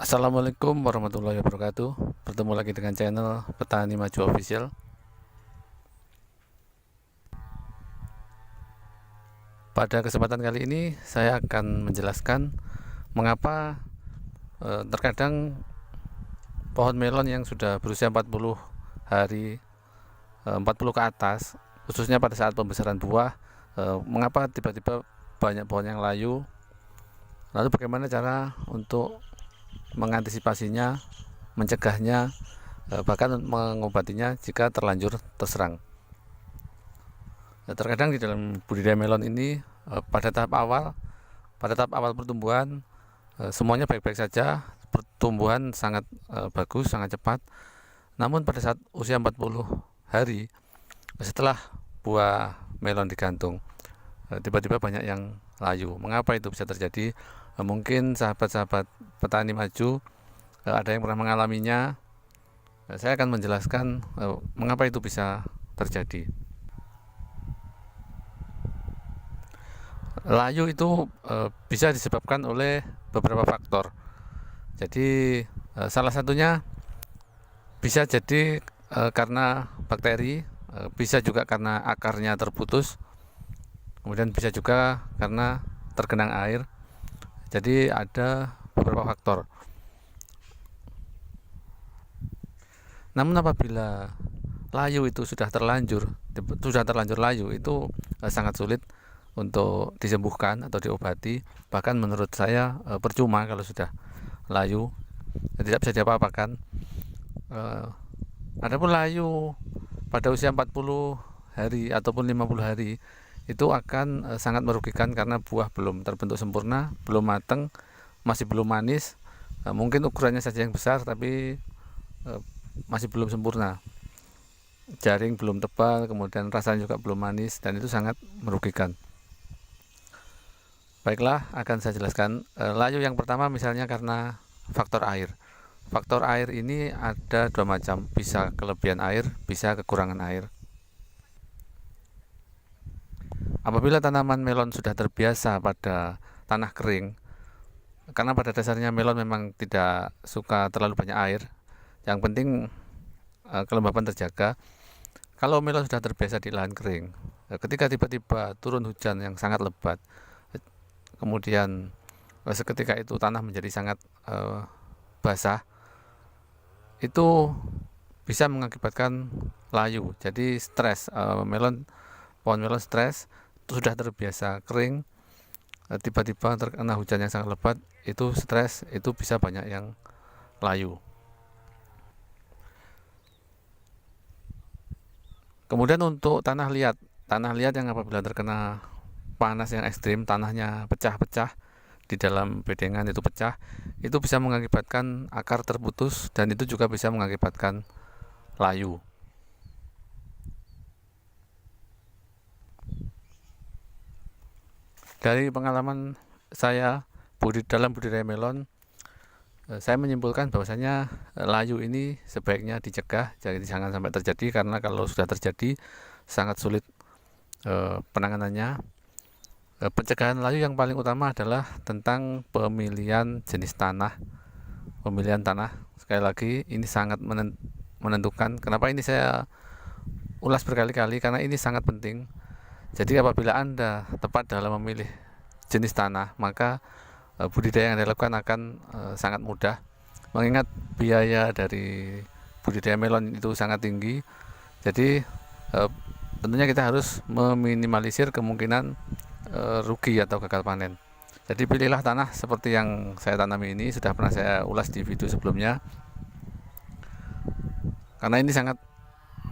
Assalamualaikum warahmatullahi wabarakatuh. Bertemu lagi dengan channel Petani Maju Official. Pada kesempatan kali ini saya akan menjelaskan mengapa terkadang pohon melon yang sudah berusia 40 hari, 40 ke atas, khususnya pada saat pembesaran buah, mengapa tiba-tiba banyak pohon yang layu. Lalu bagaimana cara untuk mengantisipasinya, mencegahnya, bahkan mengobatinya jika terlanjur terserang. Terkadang di dalam budidaya melon ini pada tahap awal pertumbuhan semuanya baik-baik saja, pertumbuhan sangat bagus, sangat cepat. Namun pada saat usia 40 hari setelah buah melon digantung, tiba-tiba banyak yang layu. Mengapa itu bisa terjadi? Mungkin sahabat-sahabat petani maju ada yang pernah mengalaminya. Saya akan menjelaskan mengapa itu bisa terjadi. Layu itu bisa disebabkan oleh beberapa faktor. Jadi salah satunya bisa jadi karena bakteri, bisa juga karena akarnya terputus, kemudian bisa juga karena tergenang air. Jadi ada beberapa faktor. Namun apabila layu itu sudah terlanjur layu, itu sangat sulit untuk disembuhkan atau diobati. Bahkan menurut saya percuma kalau sudah layu, tidak bisa diapa-apakan. Adapun layu pada usia 40 hari ataupun 50 hari itu akan sangat merugikan karena buah belum terbentuk sempurna, belum matang, masih belum manis. Mungkin ukurannya saja yang besar tapi masih belum sempurna. Jaring belum tebal, kemudian rasanya juga belum manis, dan itu sangat merugikan. Baiklah, akan saya jelaskan. Layu yang pertama misalnya karena faktor air. Faktor air ini ada dua macam, bisa kelebihan air, bisa kekurangan air. Apabila tanaman melon sudah terbiasa pada tanah kering, karena pada dasarnya melon memang tidak suka terlalu banyak air, yang penting kelembapan terjaga. Kalau melon sudah terbiasa di lahan kering, ketika tiba-tiba turun hujan yang sangat lebat, kemudian seketika itu tanah menjadi sangat basah, itu bisa mengakibatkan layu. Jadi stres, pohon melon stres, sudah terbiasa kering, tiba-tiba terkena hujan yang sangat lebat, itu stres, itu bisa banyak yang layu. Kemudian untuk tanah liat yang apabila terkena panas yang ekstrim, tanahnya pecah-pecah, di dalam bedengan itu pecah, itu bisa mengakibatkan akar terputus, dan itu juga bisa mengakibatkan layu. Dari pengalaman saya dalam budidaya melon, saya menyimpulkan bahwasanya layu ini sebaiknya dicegah, jadi jangan sampai terjadi, karena kalau sudah terjadi sangat sulit penanganannya. Pencegahan layu yang paling utama adalah tentang pemilihan jenis tanah. Pemilihan tanah, sekali lagi, ini sangat menentukan. Kenapa ini saya ulas berkali-kali? Karena ini sangat penting. Jadi apabila Anda tepat dalam memilih jenis tanah, maka budidaya yang dilakukan akan sangat mudah. Mengingat biaya dari budidaya melon itu sangat tinggi, jadi tentunya kita harus meminimalisir kemungkinan rugi atau gagal panen. Jadi pilihlah tanah seperti yang saya tanami ini, sudah pernah saya ulas di video sebelumnya, karena ini sangat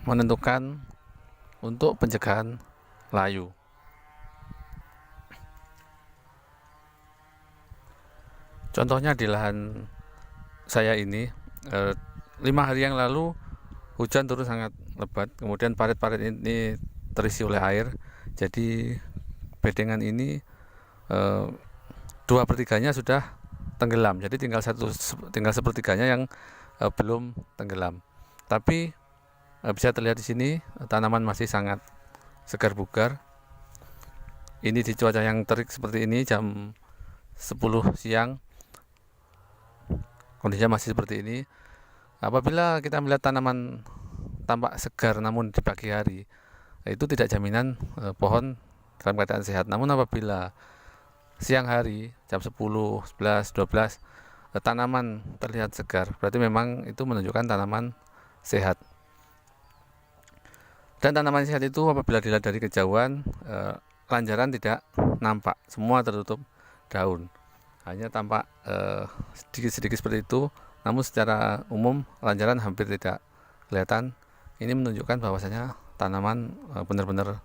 menentukan untuk pencegahan layu. Contohnya di lahan saya ini, 5 hari yang lalu hujan turun sangat lebat, kemudian parit-parit ini terisi oleh air. Jadi bedengan ini 2/3-nya sudah tenggelam, jadi tinggal sepertiganya yang belum tenggelam. Tapi bisa terlihat di sini tanaman masih sangat segar bugar. Ini di cuaca yang terik seperti ini, jam 10 siang, kondisinya masih seperti ini. Apabila kita melihat tanaman tampak segar namun di pagi hari, itu tidak jaminan pohon dalam keadaan sehat. Namun apabila siang hari jam 10, 11, 12 tanaman terlihat segar, berarti memang itu menunjukkan tanaman sehat. Dan tanaman sehat itu apabila dilihat dari kejauhan, lanjaran tidak nampak, semua tertutup daun, hanya tampak sedikit-sedikit seperti itu. Namun secara umum lanjaran hampir tidak kelihatan. Ini menunjukkan bahwasanya tanaman benar-benar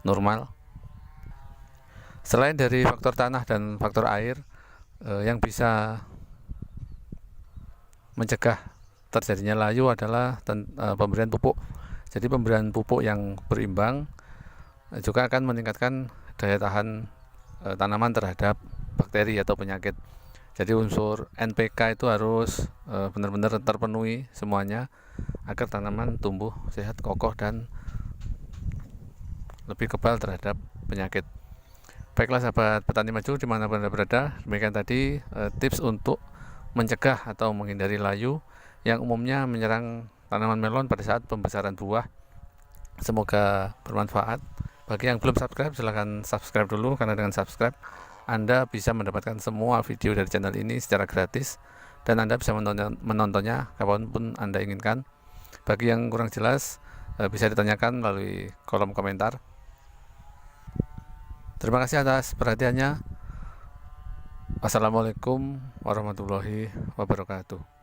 normal. Selain dari faktor tanah dan faktor air, yang bisa mencegah terjadinya layu adalah pemberian pupuk. Jadi pemberian pupuk yang berimbang juga akan meningkatkan daya tahan tanaman terhadap bakteri atau penyakit. Jadi unsur NPK itu harus benar-benar terpenuhi semuanya agar tanaman tumbuh sehat, kokoh, dan lebih kebal terhadap penyakit. Baiklah sahabat petani maju dimanapun Anda berada, demikian tadi tips untuk mencegah atau menghindari layu yang umumnya menyerang tanaman melon pada saat pembesaran buah. Semoga bermanfaat. Bagi yang belum subscribe, silahkan subscribe dulu, karena dengan subscribe Anda bisa mendapatkan semua video dari channel ini secara gratis, dan Anda bisa menontonnya kapanpun Anda inginkan. Bagi yang kurang jelas, bisa ditanyakan melalui kolom komentar. Terima kasih atas perhatiannya. Wassalamualaikum warahmatullahi wabarakatuh.